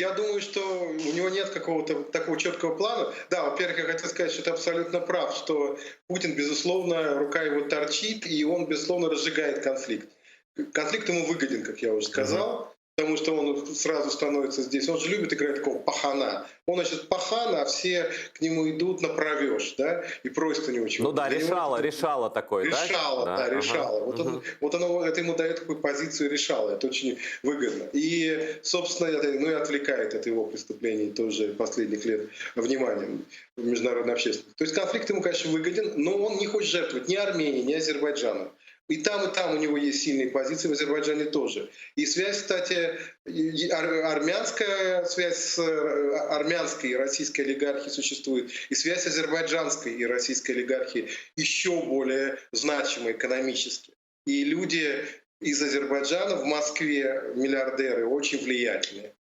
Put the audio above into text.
я думаю, что у него нет какого-то такого четкого плана. Да, во-первых, я хотел сказать, что ты абсолютно прав, что Путин, безусловно, рука его торчит, и он, безусловно, разжигает конфликт. Конфликт ему выгоден, как я уже Мгм. сказал, потому что он сразу становится здесь. Он же любит играть такого пахана. Он, значит, пахан, а все к нему идут на провеж, да, и просят у него Ну чего-то. да, Для него решала, это решала такой, да? решало, Да, да, ага. решало. Мгм. Вот оно, это ему дает такую позицию решала. Это очень выгодно. И, собственно, это, ну и отвлекает от его преступлений тоже последних лет вниманием международной общественности. То есть конфликт ему, конечно, выгоден, но он не хочет жертвовать ни Арменией, ни Азербайджаном. И там у него есть сильные позиции, в Азербайджане тоже. И связь, кстати, армянская связь с армянской и российской олигархией существует, и связь азербайджанской и российской олигархии еще более значима экономически. И люди из Азербайджана в Москве, миллиардеры, очень влиятельные.